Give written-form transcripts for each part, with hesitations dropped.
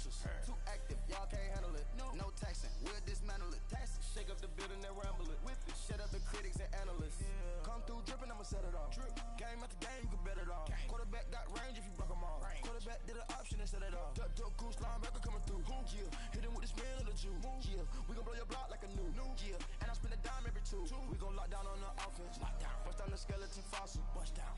ultras. Too active, y'all can't handle it. No taxing, we'll dismantle it. Shake up the building and ramble it. Whip it, shut up the critics and analysts. Come through dripping, I'ma set it off. Game after game, you can bet it off. Quarterback got range if you block them all. Quarterback did an option and set it off. Duck goose linebacker coming through. Yeah, hit him with the spin of the Jew. Yeah, we gon' blow your block like a new. Yeah, and I spend a dime every two. We gon' lock down on the offense. Bust down the skeleton fossil.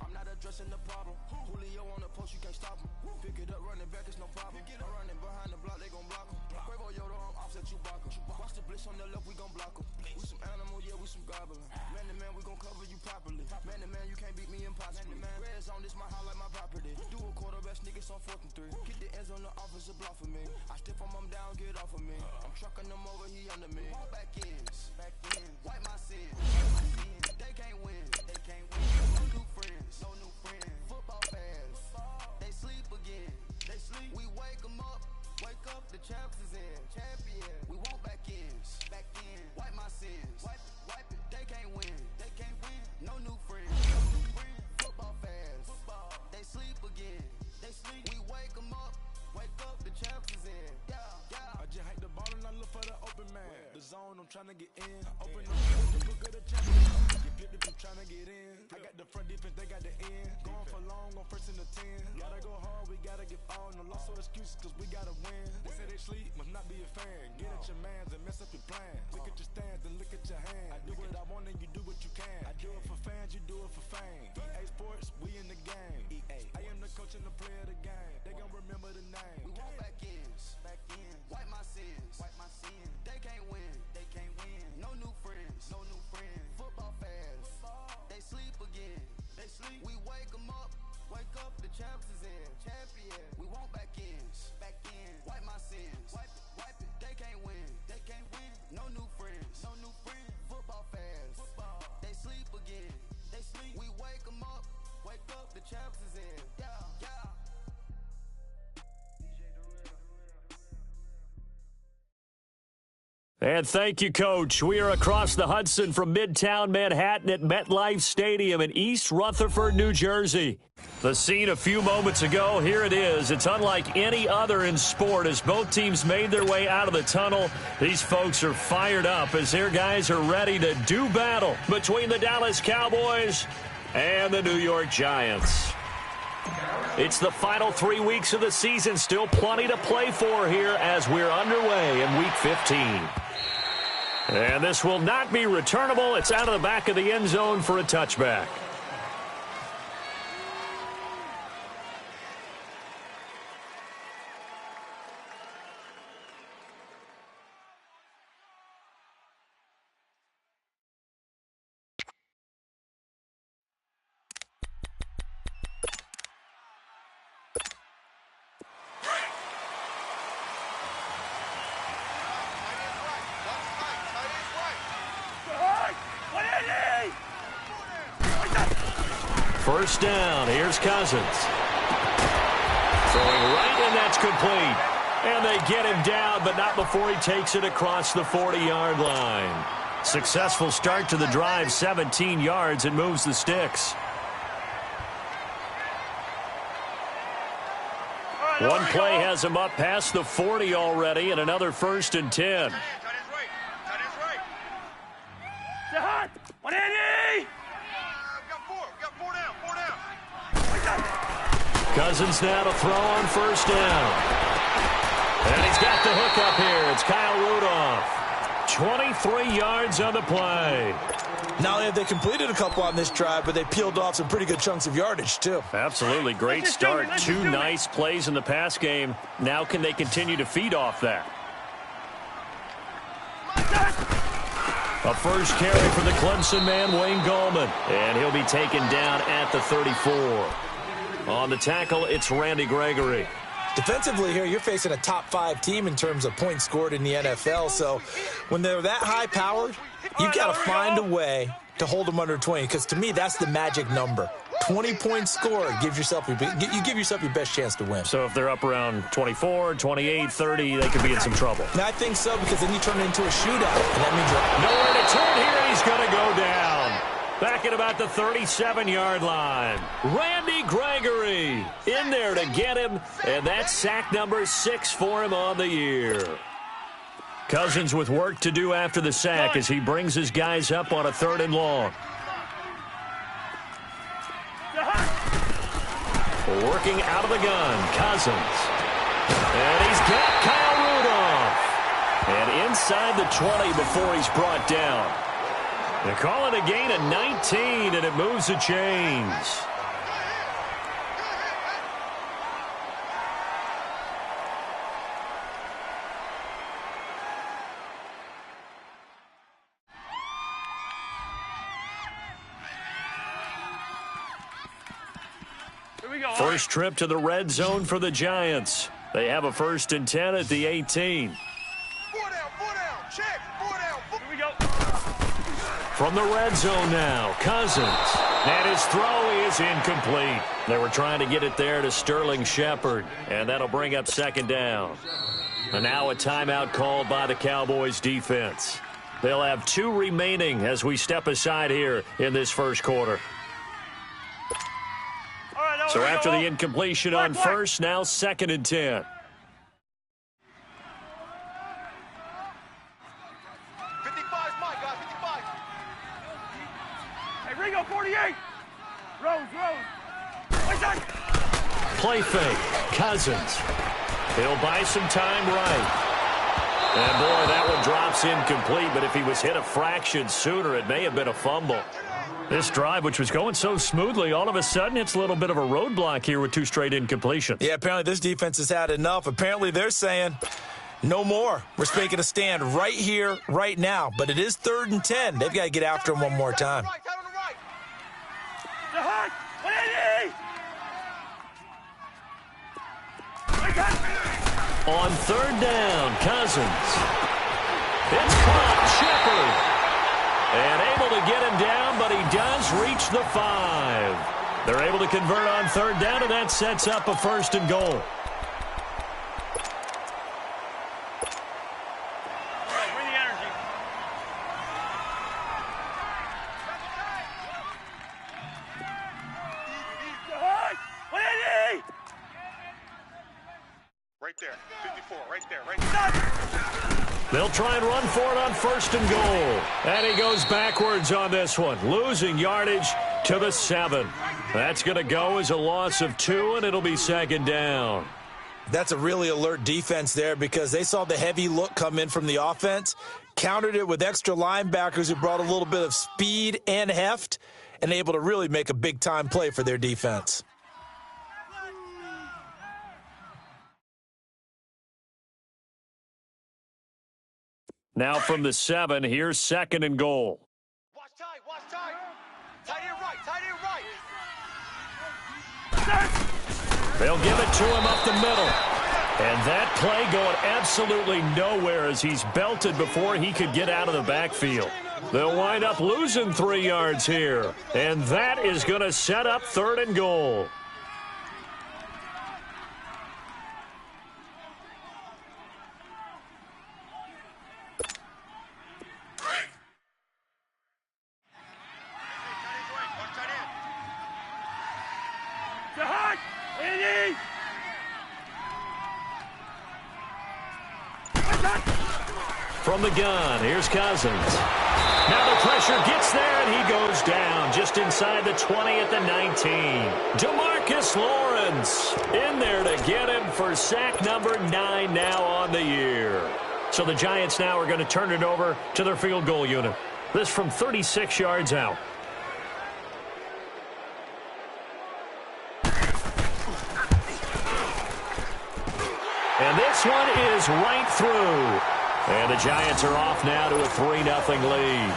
I'm not addressing the problem. Julio on the post, you can't stop him. Pick it up, running back, it's no problem. I'm running behind the block, they gon' block him. Quavo Yoda, I'm offset Chewbacca. Watch the blitz on the left, we gon' block him. We some animal, yeah, we some goblin. Man to man, we gon' cover you properly. Man to man, you can't beat me impossibly. Red zone, this my highlight, my property. Do a quarterback sneakers on 4th and 3. Get the ends on the offensive block for me. I stiff him, I'm down, get off of me. I'm trucking them over, he under me. All back ends, wipe my sins. They can't win, No new friends, Football fans, they sleep again. We wake them up, the champs is in. Champion, we want back ends, wipe my sins. Wipe it, they can't win. No new friends, Football fans, they sleep again. We wake them up, the champs is in. I just hike the ball and I look for the open man. The zone, I'm trying to get in. Open up the book of the champions. You flip if you trying to get in. I got the front defense, they got the end. Going for long, on 1st and 10. Gotta go hard, we gotta get all. No loss or excuses, cause we gotta win. They say they sleep, must not be a fan. Get at your mans and mess up your plans. Look at your stands and look at your hands. I do what I want and you do what you can. I do it for fans, you do it for fame. EA Sports, we in the game. I am the coach and the player of the game. They gon' remember the name. We want back ends, wipe my sins. They can't win. No new friends, Football fans, they sleep again. We wake them up, the champs is in. Champion, we want back ends, wipe my sins. Wipe it, they can't win. No new friends, Football fans, they sleep again. We wake them up, the champs is in. Yeah. And thank you, Coach. We are across the Hudson from Midtown Manhattan at MetLife Stadium in East Rutherford, New Jersey. The scene a few moments ago, here it is. It's unlike any other in sport as both teams made their way out of the tunnel. These folks are fired up as their guys are ready to do battle between the Dallas Cowboys and the New York Giants. It's the final 3 weeks of the season. Still plenty to play for here as we're underway in Week 15. And this will not be returnable. It's out of the back of the end zone for a touchback. First down, here's Cousins. Throwing right, and that's complete. And they get him down, but not before he takes it across the 40-yard line. Successful start to the drive, 17 yards, and moves the sticks. One play has him up past the 40 already, and another 1st and 10. Cousins now to throw on 1st down. And he's got the hook up here. It's Kyle Rudolph. 23 yards on the play. Not only have they completed a couple on this drive, but they peeled off some pretty good chunks of yardage, too. Absolutely. Great start. Two nice plays in the pass game. Now can they continue to feed off that? A first carry for the Clemson man, Wayne Gallman. And he'll be taken down at the 34. On the tackle, it's Randy Gregory. Defensively here, you're facing a top-5 team in terms of points scored in the NFL. So when they're that high-powered, you've got to find a way to hold them under 20, because to me, that's the magic number. 20 points scored, you give yourself your best chance to win. So if they're up around 24, 28, 30, they could be in some trouble. Now, I think so, because then you turn it into a shootout. And that means nowhere to turn here. He's going to go down. Back at about the 37-yard line. Randy Gregory in there to get him, and that's sack number 6 for him on the year. Cousins with work to do after the sack as he brings his guys up on a 3rd and long. Working out of the gun, Cousins. And he's got Kyle Rudolph. And inside the 20 before he's brought down. They call it a gain of 19, and it moves the chains. First trip to the red zone for the Giants. They have a 1st and 10 at the 18. 4 down, check, 4 down. Here we go. From the red zone now, Cousins. And his throw is incomplete. They were trying to get it there to Sterling Shepard, and that'll bring up 2nd down. And now a timeout called by the Cowboys defense. They'll have 2 remaining as we step aside here in this first quarter. So after the incompletion on 1st, now 2nd and 10. 55's mine, guys, 55. Hey, Ringo, 48. Rose. Play fake. Cousins. He'll buy some time right. And, boy, that one drops incomplete, but if he was hit a fraction sooner, it may have been a fumble. This drive, which was going so smoothly, all of a sudden it's a little bit of a roadblock here with 2 straight incompletions. Yeah, apparently this defense has had enough. Apparently they're saying, no more. We're making a stand right here, right now. But it is 3rd and 10. They've got to get after him one more time. On 3rd down, Cousins. It's caught, Shepard. And able to get him down, but he does reach the 5. They're able to convert on 3rd down, and that sets up a 1st and goal. Bring the energy. Right there, 54, right there. They'll try and run for it on 1st and goal. And he goes backwards on this one, losing yardage to the 7. That's going to go as a loss of 2, and it'll be 2nd down. That's a really alert defense there because they saw the heavy look come in from the offense, countered it with extra linebackers who brought a little bit of speed and heft, and able to really make a big-time play for their defense. Now from the 7, here's 2nd and goal. Watch tight. Tight end right. They'll give it to him up the middle. And that play going absolutely nowhere as he's belted before he could get out of the backfield. They'll wind up losing 3 yards here. And that is going to set up 3rd and goal. From the gun, here's Cousins. Now the pressure gets there, and he goes down just inside the 20 at the 19. DeMarcus Lawrence in there to get him for sack number 9 now on the year. So the Giants now are going to turn it over to their field goal unit. This from 36 yards out. And this one is right through. And the Giants are off now to a 3-0 lead.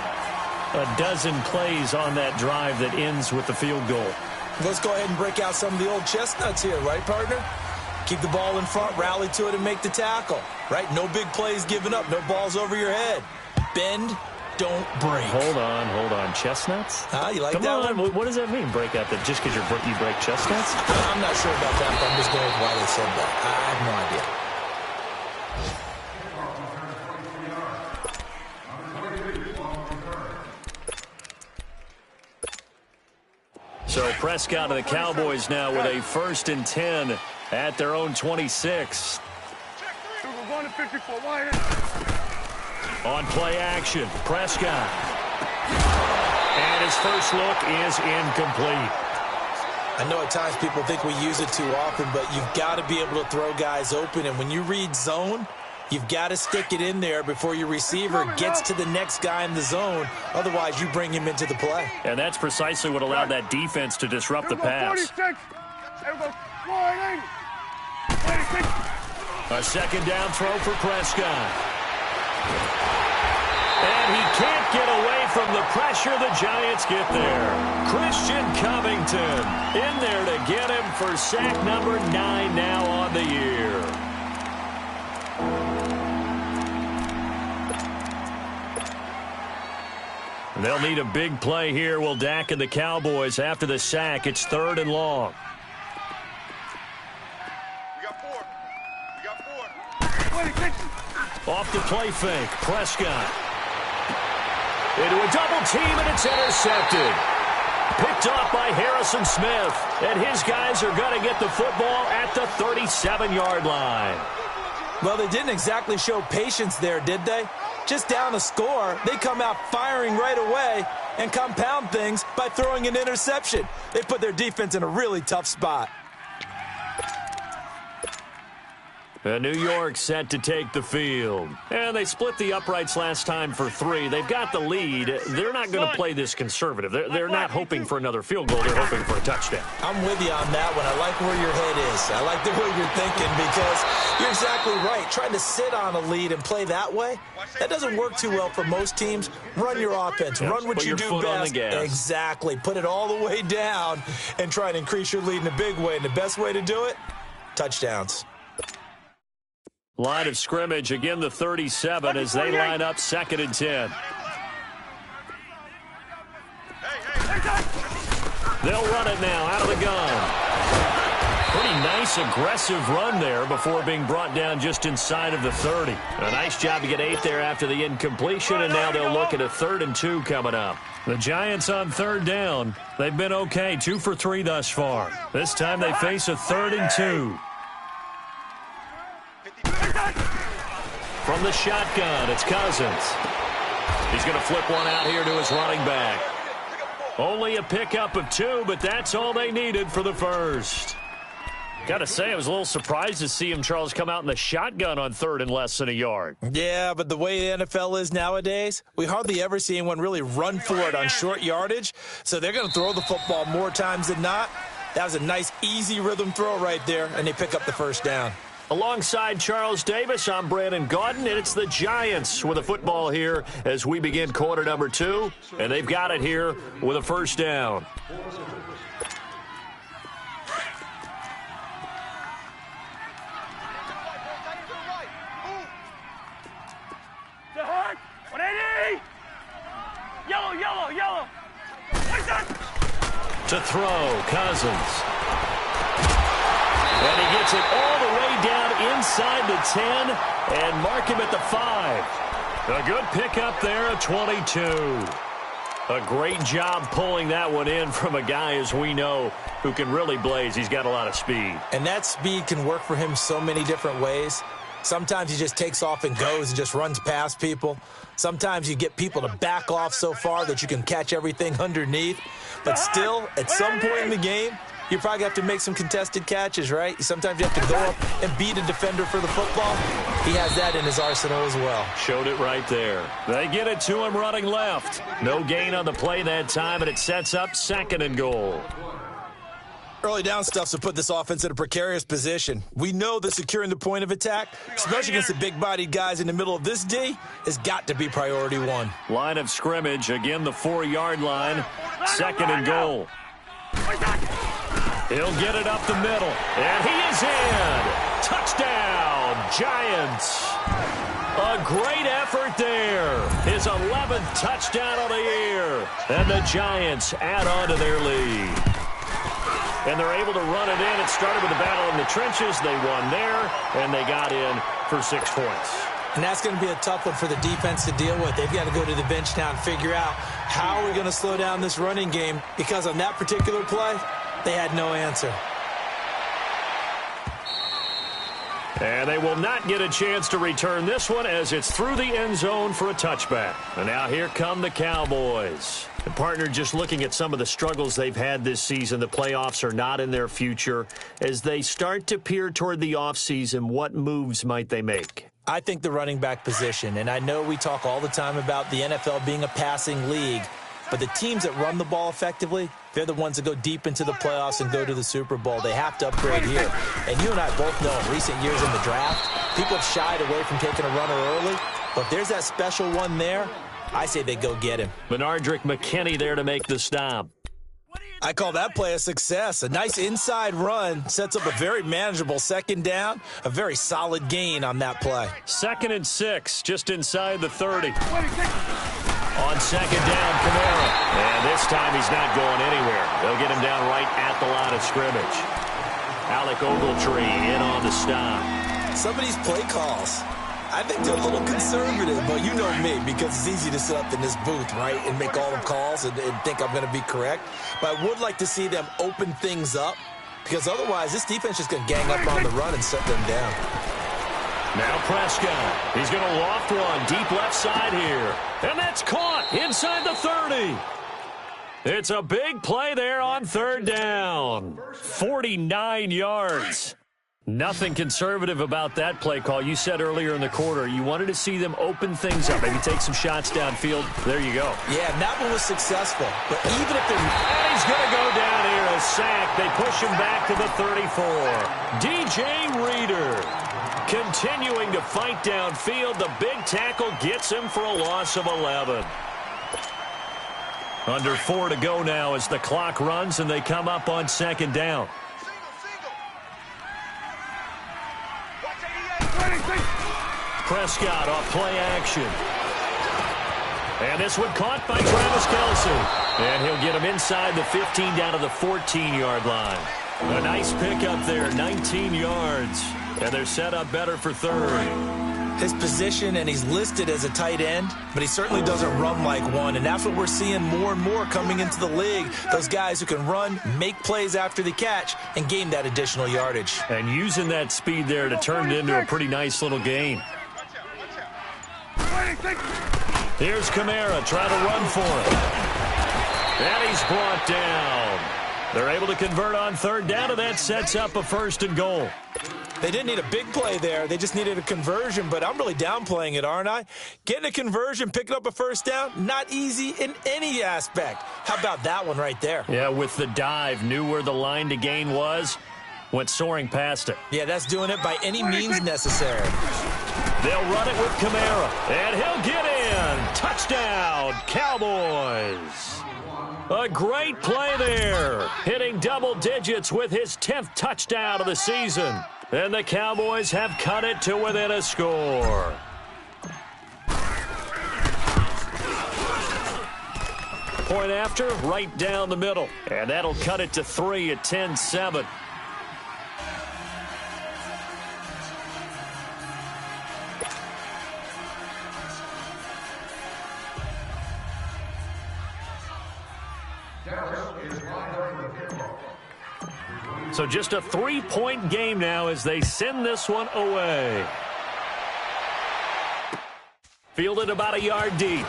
A dozen plays on that drive that ends with the field goal. Let's go ahead and break out some of the old chestnuts here, right, partner? Keep the ball in front, rally to it, and make the tackle, right? No big plays given up, no balls over your head. Bend, don't break. Hold on. Chestnuts? You like Come that on. one? What does that mean, break out? That just because you break chestnuts? I'm not sure about that, but I'm just going with why they said that. I have no idea. So Prescott and the Cowboys now with a 1st and 10 at their own 26. On play action, Prescott. And his first look is incomplete. I know at times people think we use it too often, but you've got to be able to throw guys open. And when you read zone, you've got to stick it in there before your receiver gets to the next guy in the zone. Otherwise, you bring him into the play. And that's precisely what allowed that defense to disrupt the pass. A second down throw for Prescott. And he can't get away from the pressure. The Giants get there. Christian Covington in there to get him for sack number 9 now on the year. They'll need a big play here. Will Dak and the Cowboys after the sack. It's 3rd and long. Off the play fake, Prescott. Into a double team, and it's intercepted. Picked off by Harrison Smith. And his guys are going to get the football at the 37-yard line. Well, they didn't exactly show patience there, did they? Just down a score, they come out firing right away and compound things by throwing an interception. They put their defense in a really tough spot. New York set to take the field. And they split the uprights last time for 3. They've got the lead. They're not going to play this conservative. They're not hoping for another field goal. They're hoping for a touchdown. I'm with you on that one. I like where your head is. I like the way you're thinking because you're exactly right. Trying to sit on a lead and play that way, that doesn't work too well for most teams. Run your offense. Yep. Run what you do best. Exactly. Put it all the way down and try and increase your lead in a big way. And the best way to do it, touchdowns. Line of scrimmage, again the 37 as they line up 2nd and 10. They'll run it now out of the gun. Pretty nice aggressive run there before being brought down just inside of the 30. A nice job to get 8 there after the incompletion, and now they'll look at a 3rd and 2 coming up. The Giants on 3rd down. They've been okay, 2 for 3 thus far. This time they face a 3rd and 2. From the shotgun, it's Cousins. He's going to flip one out here to his running back. Only a pickup of 2, but that's all they needed for the first. Got to say, I was a little surprised to see him, Charles, come out in the shotgun on 3rd and less than a yard. Yeah, but the way the NFL is nowadays, we hardly ever see anyone really run for it on short yardage. So they're going to throw the football more times than not. That was a nice, easy rhythm throw right there, and they pick up the first down. Alongside Charles Davis, I'm Brandon Gaudin, and it's the Giants with a football here as we begin quarter number 2, and they've got it here with a first down. Yellow. To throw, Cousins. And he gets it all the way down inside the 10 and mark him at the 5. A good pickup there at 22. A great job pulling that one in from a guy, as we know, who can really blaze. He's got a lot of speed. And that speed can work for him so many different ways. Sometimes he just takes off and goes and just runs past people. Sometimes you get people to back off so far that you can catch everything underneath. But still, at some point in the game, you probably have to make some contested catches, right? Sometimes you have to go up and beat a defender for the football. He has that in his arsenal as well. Showed it right there. They get it to him running left. No gain on the play that time, and it sets up 2nd and goal. Early down stuff to put this offense in a precarious position. We know that securing the point of attack, especially against the big-bodied guys in the middle of this D, has got to be priority 1. Line of scrimmage, again the 4-yard line, 2nd and goal. He'll get it up the middle, and he is in. Touchdown, Giants. A great effort there. His 11th touchdown of the year. And the Giants add on to their lead. And they're able to run it in. It started with a battle in the trenches. They won there, and they got in for 6 points. And that's going to be a tough one for the defense to deal with. They've got to go to the bench now and figure out how we're going to slow down this running game, because on that particular play, they had no answer. And they will not get a chance to return this one as it's through the end zone for a touchback. And now here come the Cowboys. And partner, just looking at some of the struggles they've had this season, the playoffs are not in their future. As they start to peer toward the offseason, what moves might they make? I think the running back position, and I know we talk all the time about the NFL being a passing league, but the teams that run the ball effectively, they're the ones that go deep into the playoffs and go to the Super Bowl. They have to upgrade here. And you and I both know in recent years in the draft, people have shied away from taking a runner early. But if there's that special one there, I say they go get him. Benardrick McKinney there to make the stop. I call that play a success. A nice inside run sets up a very manageable second down, a very solid gain on that play. 2nd and 6, just inside the 30. On second down, Kamara. And this time he's not going anywhere. They'll get him down right at the line of scrimmage. Alec Ogletree in on the stop. Some of these play calls, I think they're a little conservative, but you know me, because it's easy to sit up in this booth, right, and make all the calls and think I'm going to be correct. But I would like to see them open things up, because otherwise this defense is going to gang up on the run and shut them down. Now Prescott. He's going to loft one deep left side here. And that's caught inside the 30. It's a big play there on 3rd down. 49 yards. Nothing conservative about that play call. You said earlier in the quarter you wanted to see them open things up, maybe take some shots downfield. There you go. Yeah, and that one was successful. But even if they're... And he's going to go down here, a sack. They push him back to the 34. DJ Reader continuing to fight downfield. The big tackle gets him for a loss of 11. Under 4 to go now as the clock runs and they come up on 2nd down. Prescott off play action. And this one caught by Travis Kelce. And he'll get him inside the 15 down to the 14-yard line. A nice pickup there, 19 yards. And they're set up better for 3rd. His position, and he's listed as a tight end, but he certainly doesn't run like one. And that's what we're seeing more and more coming into the league. Those guys who can run, make plays after the catch, and gain that additional yardage. And using that speed there to turn it into a pretty nice little gain. Here's Kamara trying to run for it. And he's brought down. They're able to convert on 3rd down, and that sets up a 1st and goal. They didn't need a big play there. They just needed a conversion, but I'm really downplaying it, aren't I? Getting a conversion, picking up a 1st down, not easy in any aspect. How about that one right there? Yeah, with the dive, knew where the line to gain was, went soaring past it. Yeah, that's doing it by any means necessary. They'll run it with Kamara, and he'll get in. Touchdown, Cowboys. A great play there, hitting double digits with his 10th touchdown of the season. And the Cowboys have cut it to within a score. Point after, right down the middle. And that'll cut it to 3 at 10-7. So just a 3-point game now as they send this one away. Fielded about a yard deep.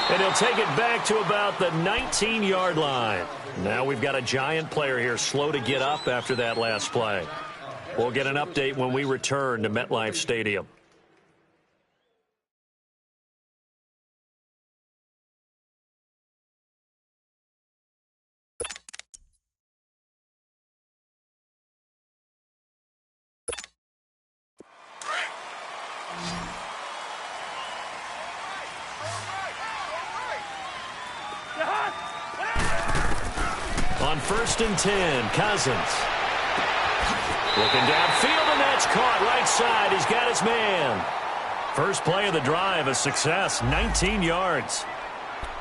And he'll take it back to about the 19-yard line. Now we've got a giant player here slow to get up after that last play. We'll get an update when we return to MetLife Stadium. On 1st and 10, Cousins. Looking downfield, and that's caught right side. He's got his man. First play of the drive, a success, 19 yards.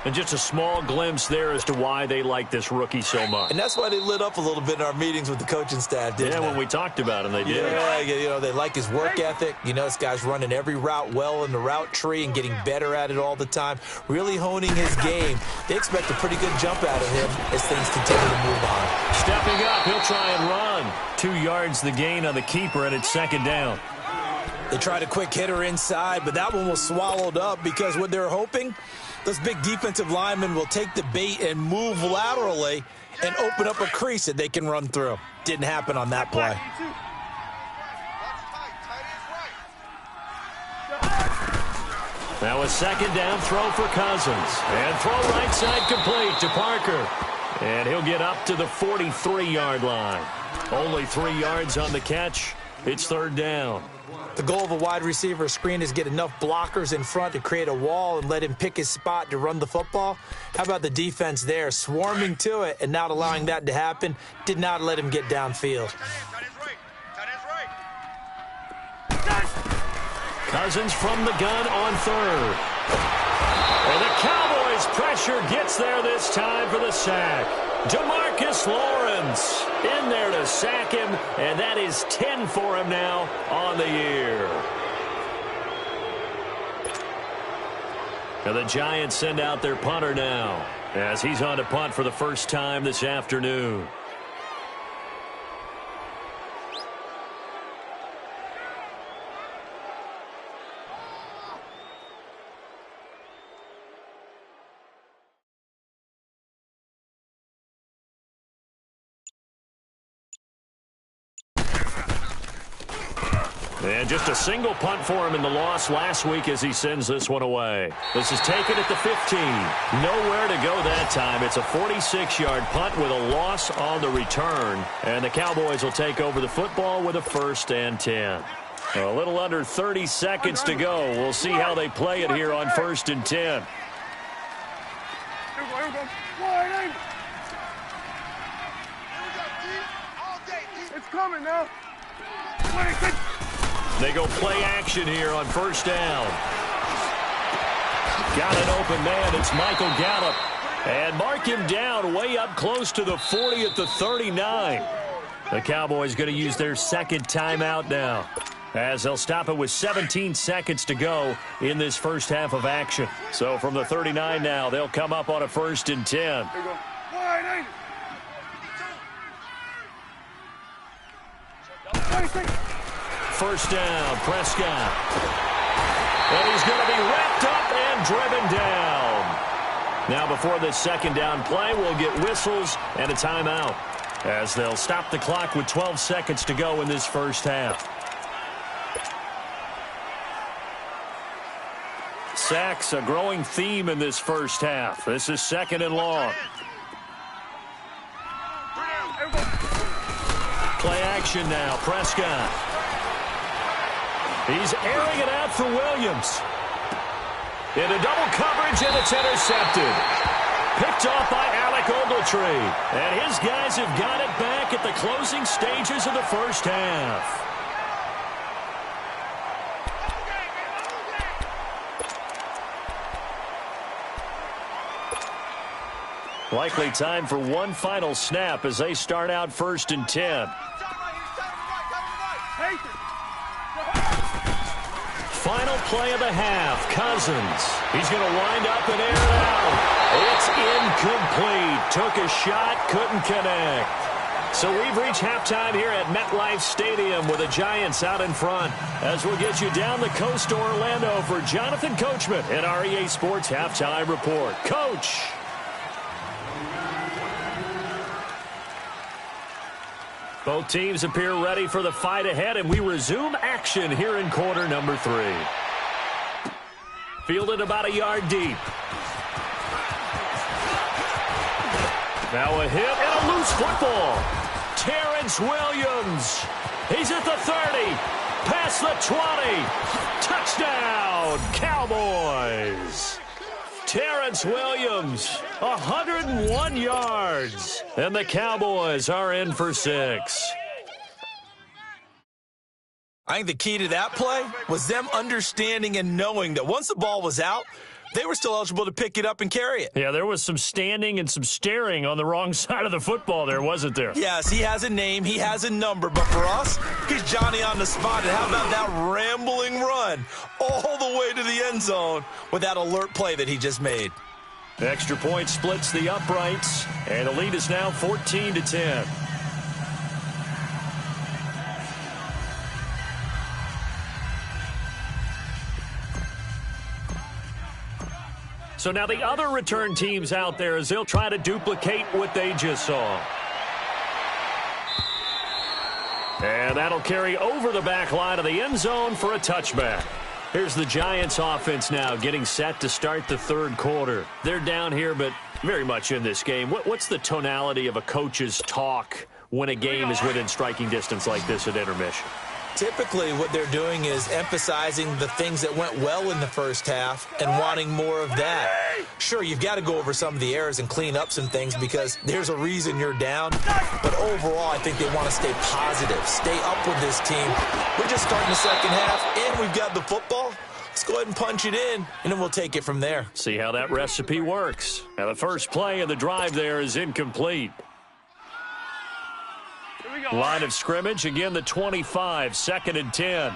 And just a small glimpse there as to why they like this rookie so much. And that's why they lit up a little bit in our meetings with the coaching staff, didn't they? When we talked about him, they did. Yeah, they like his work ethic. This guy's running every route well in the route tree and getting better at it all the time, really honing his game. They expect a pretty good jump out of him as things continue to move on. Stepping up, he'll try and run. 2 yards the gain on the keeper, and it's second down. They tried a quick hitter inside, but that one was swallowed up because what they're hoping, those big defensive linemen will take the bait and move laterally and open up a crease that they can run through. Didn't happen on that play. Now a second down throw for Cousins. And throw right side complete to Parker. And he'll get up to the 43-yard line. Only 3 yards on the catch. It's third down. The goal of a wide receiver screen is get enough blockers in front to create a wall and let him pick his spot to run the football. How about the defense there, swarming to it and not allowing that to happen? Did not let him get downfield. Cousins from the gun on third. And the Cowboys' pressure gets there this time for the sack. DeMarcus Lawrence in there to sack him, and that is 10 for him now on the year. And the Giants send out their punter now as he's on to punt for the first time this afternoon. And just a single punt for him in the loss last week as he sends this one away. This is taken at the 15. Nowhere to go that time. It's a 46-yard punt with a loss on the return. And the Cowboys will take over the football with a 1st and 10. A little under 30 seconds to go. We'll see how they play it here on 1st and 10. It's coming now. They go play action here on 1st down. Got an open man. It's Michael Gallup. And mark him down way up close to the 40 at the 39. The Cowboys going to use their second timeout now, as they'll stop it with 17 seconds to go in this first half of action. So from the 39 now, they'll come up on a 1st and 10. First down, Prescott. And he's going to be wrapped up and driven down. Now before this second down play, we'll get whistles and a timeout, as they'll stop the clock with 12 seconds to go in this first half. Sacks, a growing theme in this first half. This is 2nd and long. Play action now, Prescott. He's airing it out for Williams. Into double coverage, and it's intercepted. Picked off by Alec Ogletree. And his guys have got it back at the closing stages of the first half. Likely time for one final snap as they start out 1st and 10. Final play of the half, Cousins. He's going to wind up and air it out. It's incomplete. Took a shot, couldn't connect. So we've reached halftime here at MetLife Stadium with the Giants out in front, as we'll get you down the coast to Orlando for Jonathan Coachman at our EA Sports Halftime Report. Coach. Both teams appear ready for the fight ahead, and we resume action here in quarter number 3. Fielded about a yard deep. Now a hit and a loose football. Terrence Williams. He's at the 30. Past the 20. Touchdown, Cowboys. Terrence Williams, 101 yards. And the Cowboys are in for 6. I think the key to that play was them understanding and knowing that once the ball was out, they were still eligible to pick it up and carry it. Yeah, there was some standing and some staring on the wrong side of the football there, wasn't there? Yes, he has a name, he has a number, but for us, he's Johnny on the spot. And how about that rambling run all the way to the end zone with that alert play that he just made? The extra point splits the uprights, and the lead is now 14-10. So now the other return teams out there as they'll try to duplicate what they just saw. And that'll carry over the back line of the end zone for a touchback. Here's the Giants offense now getting set to start the third quarter. They're down here, but very much in this game. What's the tonality of a coach's talk when a game is within striking distance like this at intermission? Typically, what they're doing is emphasizing the things that went well in the first half and wanting more of that. Sure, you've got to go over some of the errors and clean up some things because there's a reason you're down. But overall, I think they want to stay positive, stay up with this team. We're just starting the second half, and we've got the football. Let's go ahead and punch it in, and then we'll take it from there. See how that recipe works. Now, the first play of the drive there is incomplete. Line of scrimmage, again, the 25, 2nd and 10.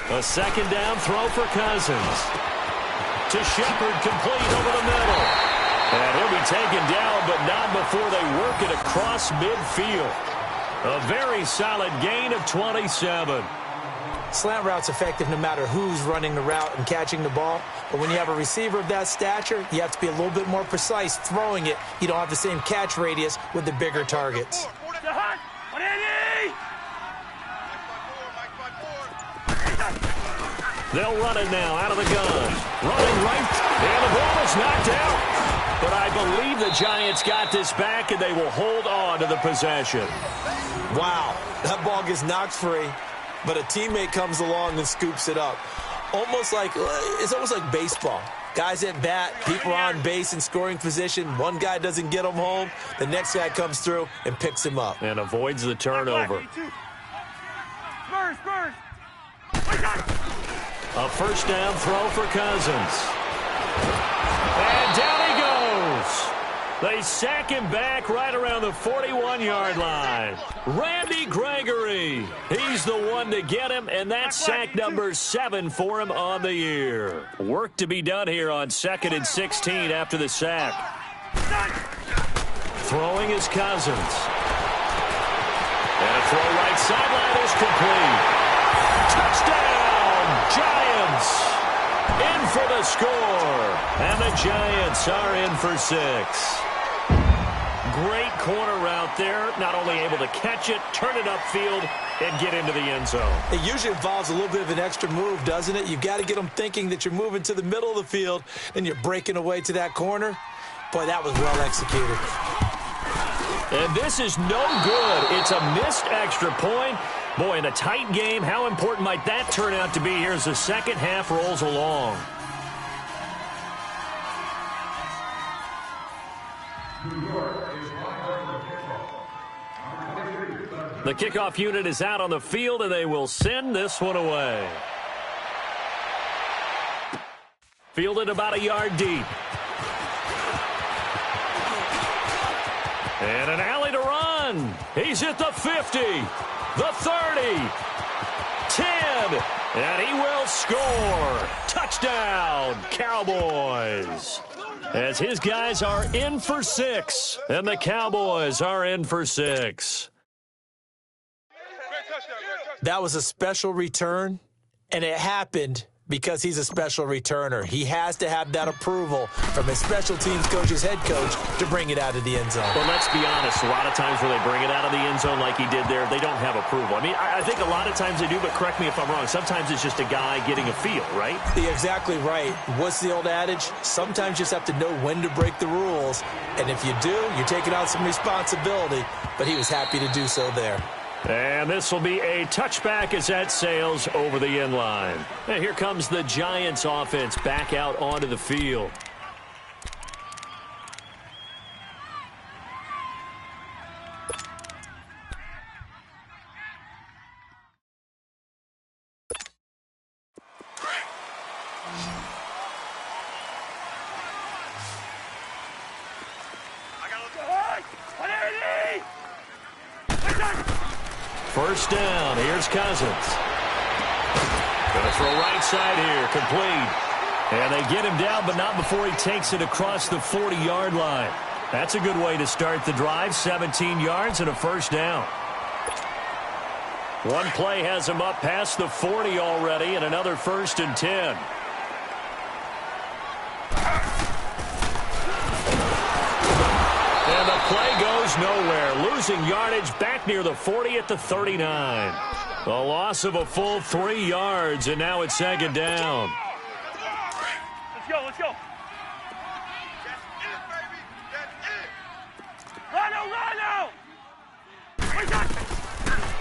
A second down throw for Cousins. To Shepard, complete over the middle. And he'll be taken down, but not before they work it across midfield. A very solid gain of 27. Slant route's effective no matter who's running the route and catching the ball. But when you have a receiver of that stature, you have to be a little bit more precise throwing it. You don't have the same catch radius with the bigger targets. They'll run it now out of the gun. Running right, and the ball is knocked out. But I believe the Giants got this back, and they will hold on to the possession. Wow, that ball gets knocked free, but a teammate comes along and scoops it up. It's almost like baseball. Guys at bat, people are on base in scoring position. One guy doesn't get him home. The next guy comes through and picks him up. And avoids the turnover. A first down throw for Cousins. And down he goes. They sack him back right around the 41-yard line. Randy Gregory. He's the one to get him, and that's sack number 7 for him on the year. Work to be done here on 2nd and 16 after the sack. Throwing is Cousins. And a throw right sideline is complete. Touchdown, Giants. In for the score. And the Giants are in for 6. Great corner route there. Not only able to catch it, turn it upfield, and get into the end zone. It usually involves a little bit of an extra move, doesn't it? You've got to get them thinking that you're moving to the middle of the field, and you're breaking away to that corner. Boy, that was well executed. And this is no good. It's a missed extra point. Boy, in a tight game, how important might that turn out to be here as the second half rolls along? The kickoff unit is out on the field, and they will send this one away. Fielded about a yard deep. And an alley to run. He's at the 50, the 30, 10, and he will score. Touchdown, Cowboys. As his guys are in for 6, and the Cowboys are in for 6. That was a special return, and it happened because he's a special returner. He has to have that approval from his special teams coach's head coach to bring it out of the end zone. Well, let's be honest. A lot of times when they bring it out of the end zone like he did there, they don't have approval. I mean, I think a lot of times they do, but correct me if I'm wrong. Sometimes it's just a guy getting a feel, right? You're exactly right. What's the old adage? Sometimes you just have to know when to break the rules. And if you do, you're taking on some responsibility. But he was happy to do so there. And this will be a touchback as that sails over the end line. And here comes the Giants offense back out onto the field. First down. Here's Cousins. Going to throw right side here. Complete. And they get him down, but not before he takes it across the 40-yard line. That's a good way to start the drive. 17 yards and a first down. One play has him up past the 40 already, and another 1st and 10. And the play goes nowhere. Losing yardage back near the 40 at the 39. A loss of a full 3 yards, and now it's 2nd down. Let's go. That's it, baby. That's it. Run out.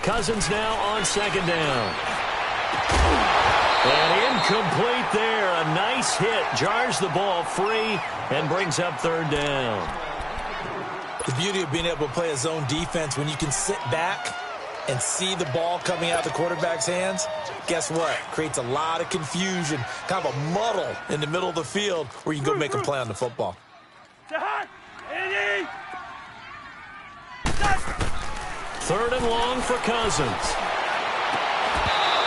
Cousins now on 2nd down. And incomplete there. A nice hit. Jars the ball free and brings up 3rd down. The beauty of being able to play a zone defense when you can sit back and see the ball coming out of the quarterback's hands, guess what? Creates a lot of confusion, kind of a muddle in the middle of the field where you can go make a play on the football. 3rd and long for Cousins.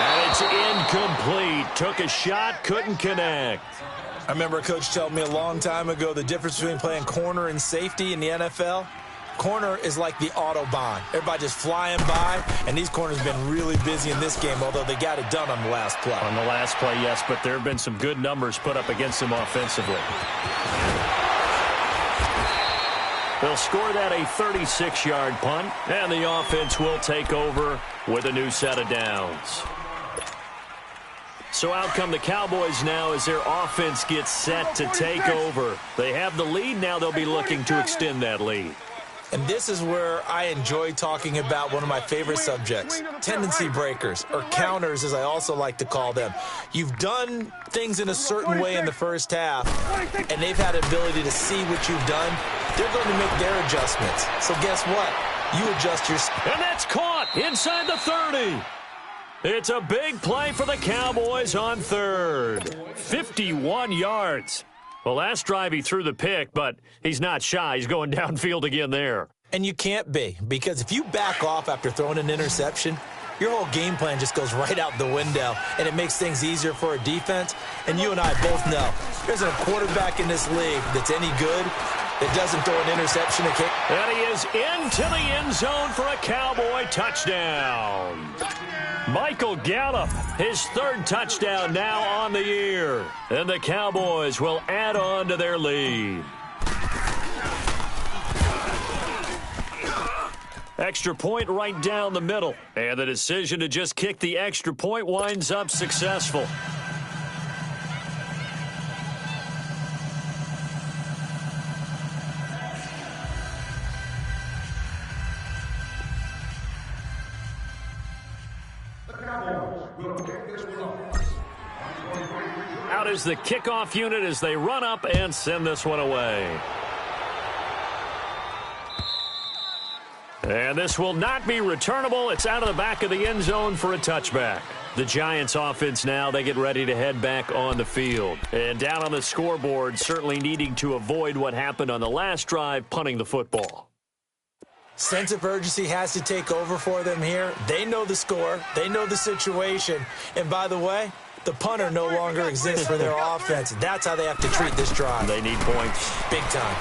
And it's incomplete. Took a shot, couldn't connect. I remember a coach telling me a long time ago the difference between playing corner and safety in the NFL. Corner is like the Autobahn. Everybody just flying by, and these corners have been really busy in this game, although they got it done on the last play. On the last play, yes, but there have been some good numbers put up against them offensively. They'll score that a 36-yard punt, and the offense will take over with a new set of downs. So out come the Cowboys now as their offense gets set to take over. They have the lead. Now they'll be looking to extend that lead. And this is where I enjoy talking about one of my favorite subjects, tendency breakers, or counters as I also like to call them. You've done things in a certain way in the first half, and they've had the ability to see what you've done. They're going to make their adjustments. So guess what? You adjust your... And that's caught inside the 30. It's a big play for the Cowboys on 3rd. 51 yards. Well, last drive he threw the pick, but he's not shy. He's going downfield again there. And you can't be, because if you back off after throwing an interception, your whole game plan just goes right out the window, and it makes things easier for a defense. And you and I both know there's a quarterback in this league that's any good that doesn't throw an interception. And he is into the end zone for a Cowboy touchdown. Michael Gallup, his 3rd touchdown now on the year. And the Cowboys will add on to their lead. Extra point right down the middle. And the decision to just kick the extra point winds up successful. Out is the kickoff unit as they run up and send this one away. And this will not be returnable. It's out of the back of the end zone for a touchback. The Giants offense now, they get ready to head back on the field. And down on the scoreboard, certainly needing to avoid what happened on the last drive, punting the football. Sense of urgency has to take over for them here. They know the score. They know the situation. And by the way, the punter no longer exists for their offense. That's how they have to treat this drive. They need points. Big time.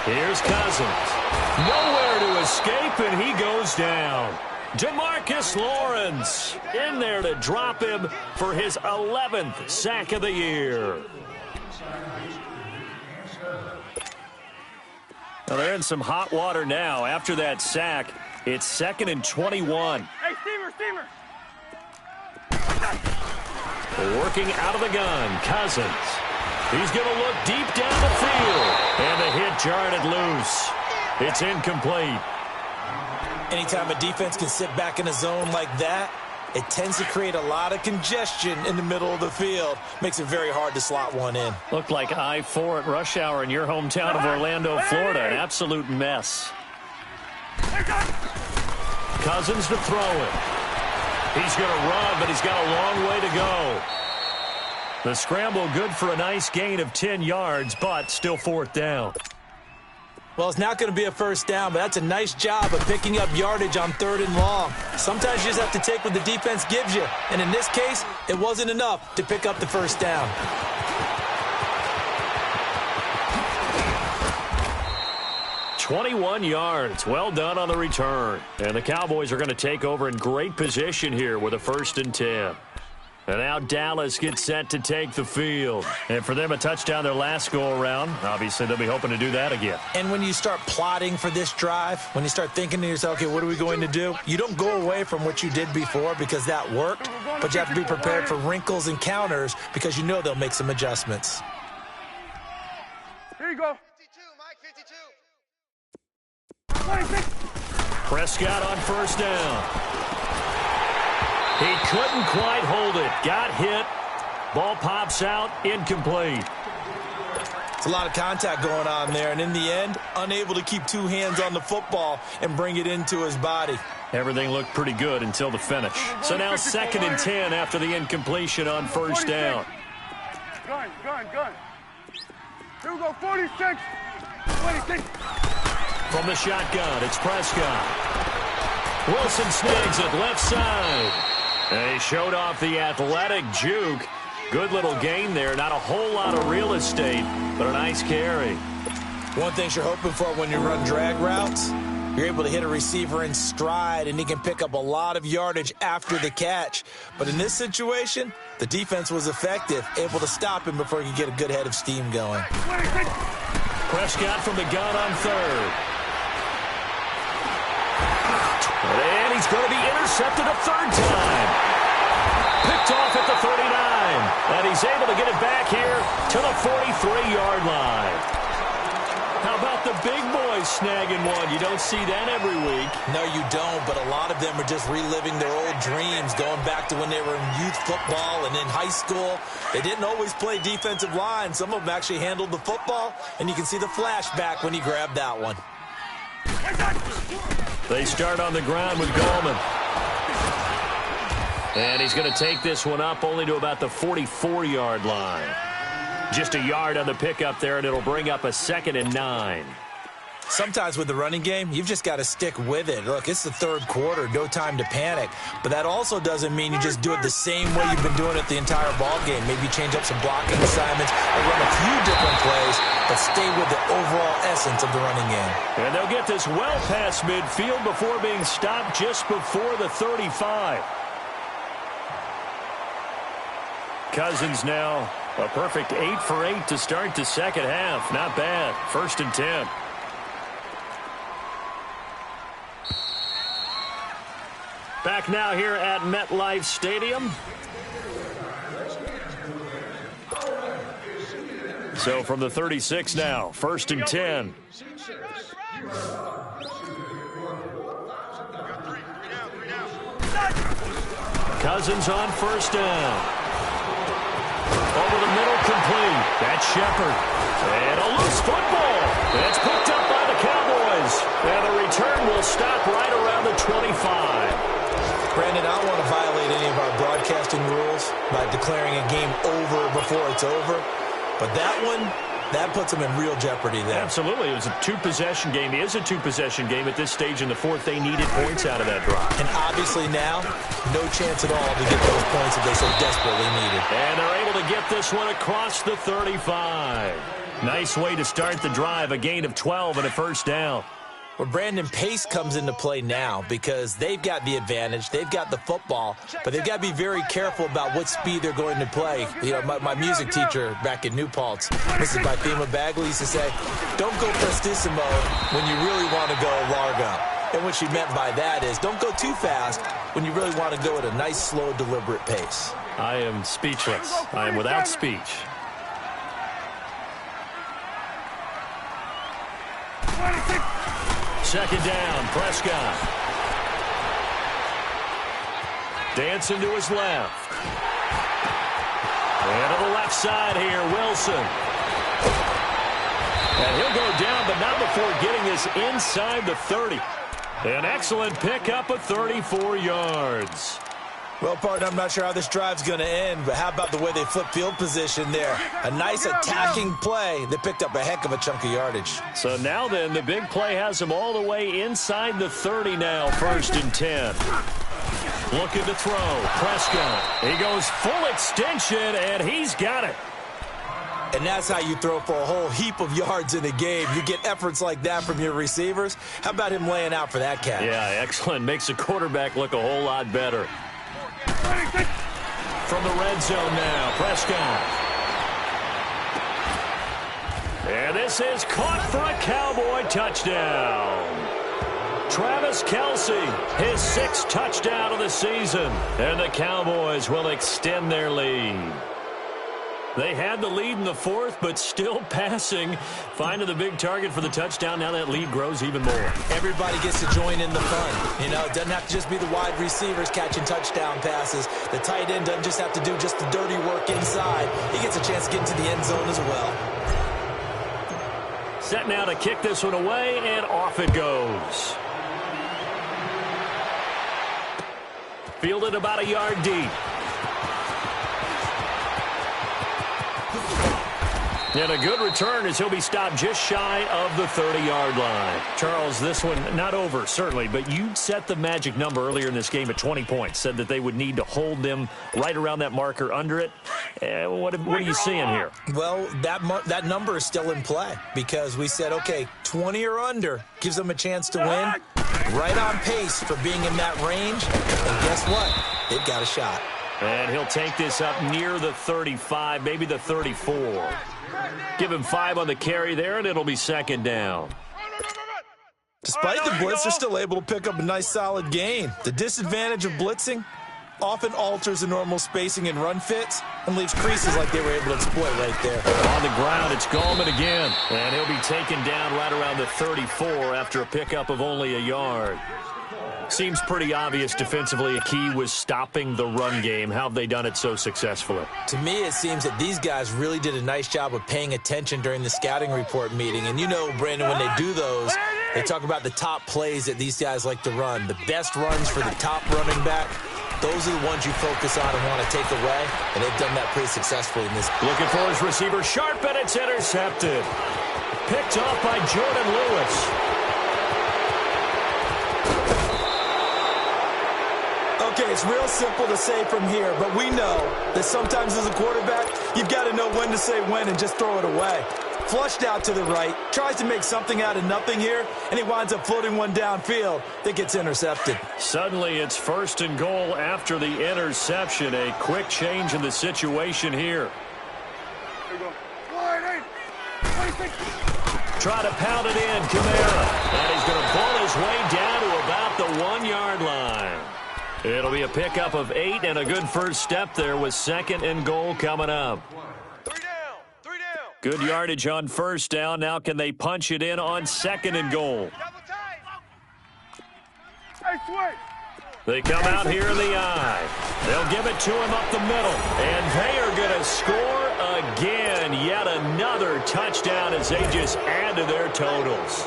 Here's Cousins. Nowhere to escape, and he goes down. DeMarcus Lawrence in there to drop him for his 11th sack of the year. Well, they're in some hot water now. After that sack, it's 2nd and 21. Hey, Steamer. Working out of the gun, Cousins. He's going to look deep down the field. And the hit jarred it loose. It's incomplete. Anytime a defense can sit back in a zone like that, it tends to create a lot of congestion in the middle of the field. Makes it very hard to slot one in. Looked like I-4 at rush hour in your hometown of Orlando, Florida. An absolute mess. Cousins to throw it. He's going to run, but he's got a long way to go. The scramble good for a nice gain of 10 yards, but still 4th down. Well, it's not going to be a first down, but that's a nice job of picking up yardage on 3rd and long. Sometimes you just have to take what the defense gives you, and in this case, it wasn't enough to pick up the first down. "21 yards. Well done on the return. And the Cowboys are going to take over in great position here with a 1st and 10. And now Dallas gets set to take the field. And for them, a touchdown their last go-around. Obviously, they'll be hoping to do that again. And when you start plotting for this drive, when you start thinking to yourself, okay, what are we going to do? You don't go away from what you did before because that worked, but you have to be prepared for wrinkles and counters because you know they'll make some adjustments. Here you go. 52, Mike, 52. 26. Prescott on 1st down. He couldn't quite hold it. Got hit. Ball pops out. Incomplete. It's a lot of contact going on there, and in the end, unable to keep 2 hands on the football and bring it into his body. Everything looked pretty good until the finish. So now 2nd and 10 after the incompletion on 1st down. Gun. Here we go, 46. 26. From the shotgun, it's Prescott. Wilson snags it left side. And he showed off the athletic juke. Good little gain there. Not a whole lot of real estate, but a nice carry. One thing you're hoping for when you run drag routes, you're able to hit a receiver in stride, and he can pick up a lot of yardage after the catch. But in this situation, the defense was effective, able to stop him before he could get a good head of steam going. 26. Prescott from the gun on 3rd. And he's going to be intercepted a 3rd time. Picked off at the 39. And he's able to get it back here to the 43-yard line. How about the big boys snagging one? You don't see that every week. No, you don't, but a lot of them are just reliving their old dreams, going back to when they were in youth football and in high school. They didn't always play defensive line. Some of them actually handled the football, and you can see the flashback when he grabbed that one. They start on the ground with Gallman. And he's going to take this one up only to about the 44-yard line. Just a yard on the pickup there, and it'll bring up a 2nd and 9. Sometimes with the running game, you've just got to stick with it. Look, it's the 3rd quarter, no time to panic. But that also doesn't mean you just do it the same way you've been doing it the entire ball game. Maybe change up some blocking assignments or run a few different plays, but stay with the overall essence of the running game. And they'll get this well past midfield before being stopped just before the 35. Cousins now a perfect 8 for 8 to start the 2nd half. Not bad. 1st and 10. Back now here at MetLife Stadium. So from the 36 now, 1st and 10. Cousins on 1st down. Over the middle, complete. That's Shepard. And a loose football. That's picked up by the Cowboys. And the return will stop right around the 25. Brandon, I don't want to violate any of our broadcasting rules by declaring a game over before it's over. But that one, that puts them in real jeopardy there. Absolutely. It was a 2-possession game. It is a 2-possession game at this stage in the 4th. They needed points out of that drive. And obviously now, no chance at all to get those points that they so desperately needed. And they're able to get this one across the 35. Nice way to start the drive. A gain of 12 and a 1st down. Well, Brandon, pace comes into play now because they've got the advantage. They've got the football, but they've got to be very careful about what speed they're going to play. You know, my music teacher back in New Paltz, Mrs. Bythema Bagley, used to say, don't go prestissimo when you really want to go largo. And what she meant by that is don't go too fast when you really want to go at a nice, slow, deliberate pace. I am speechless. I am without speech. 26. 2nd down, Prescott. Dancing to his left. And to the left side here, Wilson. And he'll go down, but not before getting this inside the 30. An excellent pickup of 34 yards. Well, partner, I'm not sure how this drive's going to end, but how about the way they flip field position there? A nice attacking play that picked up a heck of a chunk of yardage. So now then, the big play has him all the way inside the 30 now, 1st and 10. Looking to throw. Prescott. He goes full extension, and he's got it. And that's how you throw for a whole heap of yards in a game. You get efforts like that from your receivers. How about him laying out for that catch? Yeah, excellent. Makes the quarterback look a whole lot better. From the red zone now, Prescott. And this is caught for a Cowboy touchdown. Travis Kelce, his 6th touchdown of the season. And the Cowboys will extend their lead. They had the lead in the 4th, but still passing. Finding the big target for the touchdown. Now that lead grows even more. Everybody gets to join in the fun. You know, it doesn't have to just be the wide receivers catching touchdown passes. The tight end doesn't just have to do just the dirty work inside. He gets a chance to get into the end zone as well. Set now to kick this one away, and off it goes. Fielded about a yard deep. And a good return as he'll be stopped just shy of the 30-yard line. Charles, this one not over, certainly, but you set the magic number earlier in this game at 20 points. Said that they would need to hold them right around that marker under it. What are you seeing here? Well, that number is still in play because we said, okay, 20 or under gives them a chance to win. Right on pace for being in that range. And guess what? They've got a shot. And he'll take this up near the 35, maybe the 34. Give him 5 on the carry there, and it'll be 2nd down. Despite the blitz, they're still able to pick up a nice, solid gain. The disadvantage of blitzing often alters the normal spacing and run fits and leaves creases like they were able to exploit right there. On the ground, it's Gallman again, and he'll be taken down right around the 34 after a pickup of only a yard. Seems pretty obvious defensively a key was stopping the run game. How have they done it so successfully? To me, it seems that these guys really did a nice job of paying attention during the scouting report meeting. And you know, Brandon, when they do those, they talk about the top plays that these guys like to run. The best runs for the top running back, those are the ones you focus on and want to take away. And they've done that pretty successfully in this. Looking for his receiver, Sharp, and it's intercepted. Picked off by Jordan Lewis. Okay, it's real simple to say from here, but we know that sometimes as a quarterback, you've got to know when to say when and just throw it away. Flushed out to the right, tries to make something out of nothing here, and he winds up floating one downfield that gets intercepted. Suddenly, it's 1st and goal after the interception. A quick change in the situation here. Try to pound it in, Kamara. And he's going to pull his way down to about the 1-yard line. It'll be a pickup of 8 and a good first step there with 2nd and goal coming up. 3 down. Good yardage on 1st down. Now can they punch it in on 2nd and goal? They come out here in the eye. They'll give it to him up the middle. And they are going to score again. Yet another touchdown as they just add to their totals.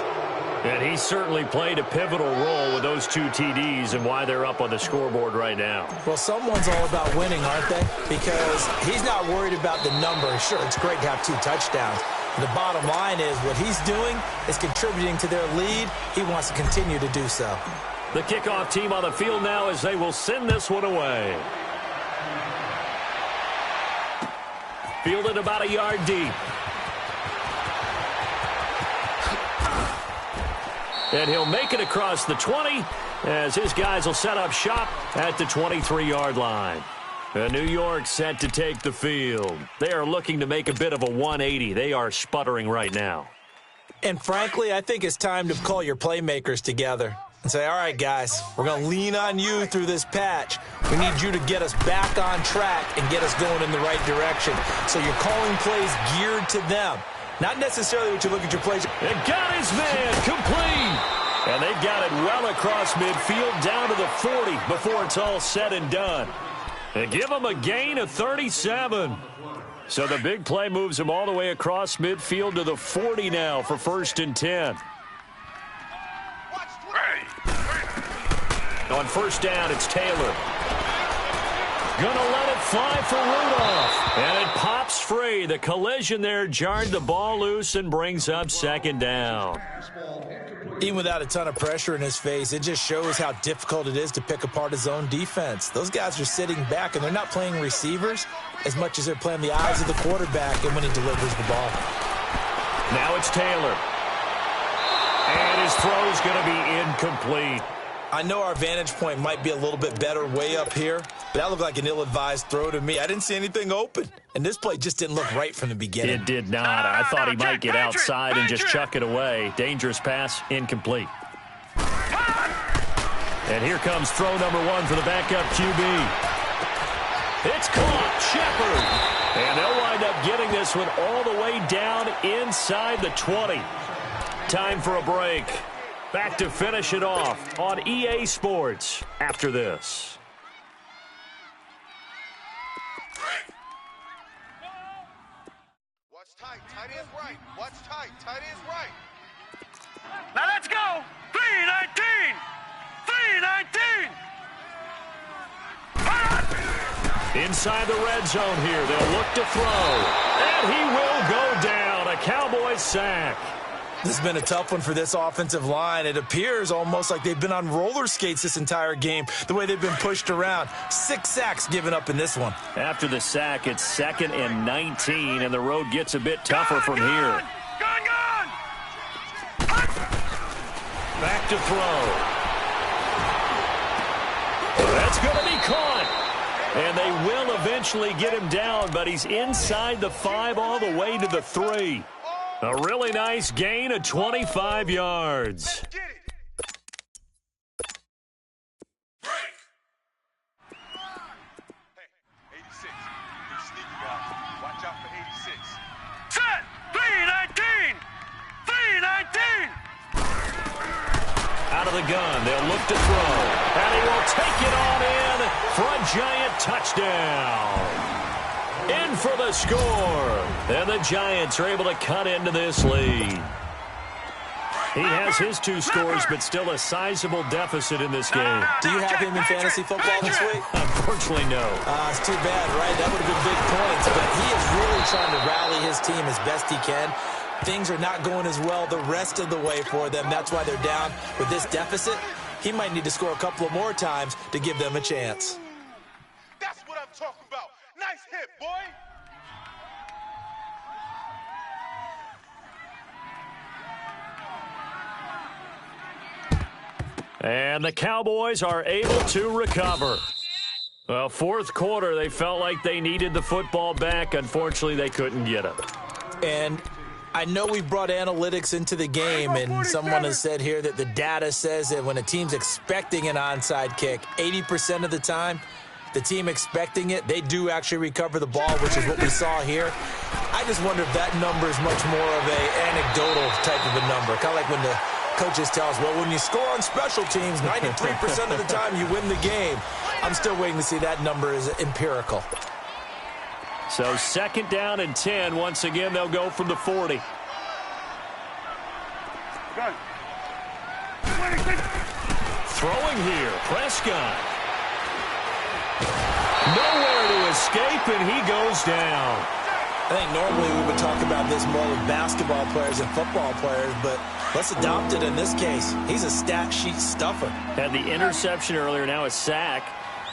And he certainly played a pivotal role with those 2 TDs and why they're up on the scoreboard right now. Well, someone's all about winning, aren't they? Because he's not worried about the number. Sure, it's great to have 2 touchdowns. The bottom line is what he's doing is contributing to their lead. He wants to continue to do so. The kickoff team on the field now as they will send this one away. Fielded about a yard deep. And he'll make it across the 20 as his guys will set up shop at the 23-yard line. And New York set to take the field. They are looking to make a bit of a 180. They are sputtering right now. And frankly, I think it's time to call your playmakers together and say, all right, guys, we're going to lean on you through this patch. We need you to get us back on track and get us going in the right direction. So you're calling plays geared to them. Not necessarily what you look at your plays. It got his man complete. And they got it well across midfield down to the 40 before it's all said and done. And give him a gain of 37. So the big play moves him all the way across midfield to the 40 now for 1st and 10. On 1st down, it's Taylor. Gonna let it fly for Rudolph. And it pops free. The collision there jarred the ball loose and brings up second down. Even without a ton of pressure in his face, it just shows how difficult it is to pick apart his own defense. Those guys are sitting back, and they're not playing receivers as much as they're playing the eyes of the quarterback and when he delivers the ball. Now it's Taylor. And his throw's going to be incomplete. I know our vantage point might be a little bit better way up here, but that looked like an ill-advised throw to me. I didn't see anything open, and this play just didn't look right from the beginning. It did not. I thought he might get outside and just chuck it away. Dangerous pass, incomplete. And here comes throw number 1 for the backup QB. It's caught, Shepard. And they'll wind up getting this one all the way down inside the 20. Time for a break. Back to finish it off on EA Sports after this. Watch tight. Tight is right. Watch tight. Tight is right. Now let's go. 319. 319. Inside the red zone here. They'll look to throw. And he will go down. A Cowboys sack. This has been a tough one for this offensive line. It appears almost like they've been on roller skates this entire game, the way they've been pushed around. 6 sacks given up in this one. After the sack, it's 2nd and 19, and the road gets a bit tougher from here. Gone. Back to throw. That's going to be caught. And they will eventually get him down, but he's inside the 5 all the way to the 3. A really nice gain of 25 yards. Get it. Break. Hey, 86. He's sneaky, guys. Watch out for 86. Set. 319. 319. Out of the gun, they'll look to throw. And he will take it on in for a giant touchdown. In for the score. And the Giants are able to cut into this lead. He has his 2 scores, but still a sizable deficit in this game. Do you have him in fantasy football this week? Unfortunately, no. It's too bad, right? That would have been big points, but he is really trying to rally his team as best he can. Things are not going as well the rest of the way for them. That's why they're down with this deficit. He might need to score a couple of more times to give them a chance. That's what I'm talking about. Nice hit, boy. And the Cowboys are able to recover. Well, 4th quarter, they felt like they needed the football back. Unfortunately, they couldn't get it. And I know we brought analytics into the game, and someone has said here that the data says that when a team's expecting an onside kick, 80% of the time, the team expecting it, they do actually recover the ball, which is what we saw here. I just wonder if that number is much more of an anecdotal type of a number, kind of like when the coaches tell us, well, when you score on special teams, 93% of the time you win the game. I'm still waiting to see that number is empirical. So 2nd down and 10. Once again, they'll go from the 40. Gun. 26. Throwing here, Prescott. Nowhere to escape, and he goes down. I think normally we would talk about this more with basketball players and football players, but let's adopt it in this case. He's a stat sheet stuffer. Had the interception earlier, now a sack.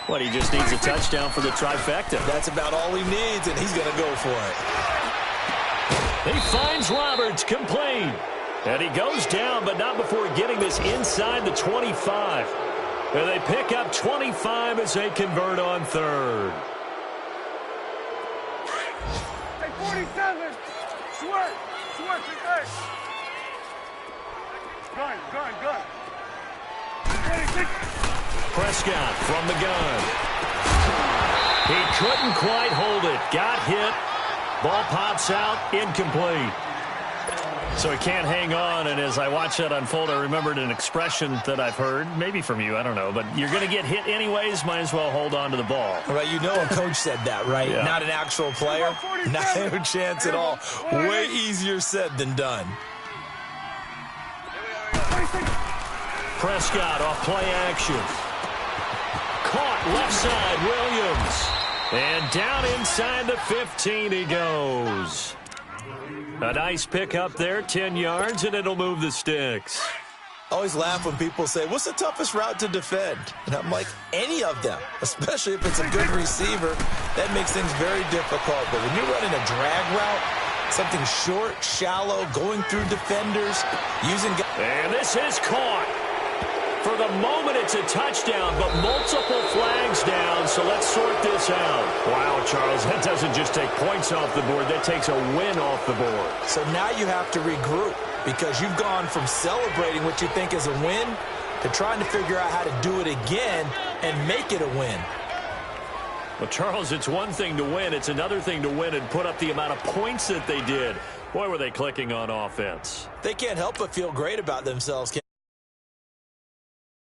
What, he just needs a touchdown for the trifecta. That's about all he needs, and he's going to go for it. He finds Roberts, complete. And he goes down, but not before getting this inside the 25. And they pick up 25 as they convert on 3rd. Hey, 47. Sweat. Sweat. Gun. 26. Prescott from the gun. He couldn't quite hold it. Got hit. Ball pops out. Incomplete. So he can't hang on, and as I watch that unfold, I remembered an expression that I've heard, maybe from you, I don't know, but you're going to get hit anyways, might as well hold on to the ball. Right, you know a coach said that, right? Yeah. Not an actual player. Not a chance at all. Way easier said than done. Prescott off play action. caught left side, Williams. And down inside the 15 he goes. A nice pickup there, 10 yards, and it'll move the sticks. I always laugh when people say, what's the toughest route to defend? And I'm like, any of them, especially if it's a good receiver. That makes things very difficult. But when you're running a drag route, something short, shallow, going through defenders, using... And this is caught. For the moment, it's a touchdown, but multiple flags down, so let's sort this out. Wow, Charles, that doesn't just take points off the board. That takes a win off the board. So now you have to regroup because you've gone from celebrating what you think is a win to trying to figure out how to do it again and make it a win. Well, Charles, it's one thing to win. It's another thing to win and put up the amount of points that they did. Boy, were they clicking on offense. They can't help but feel great about themselves.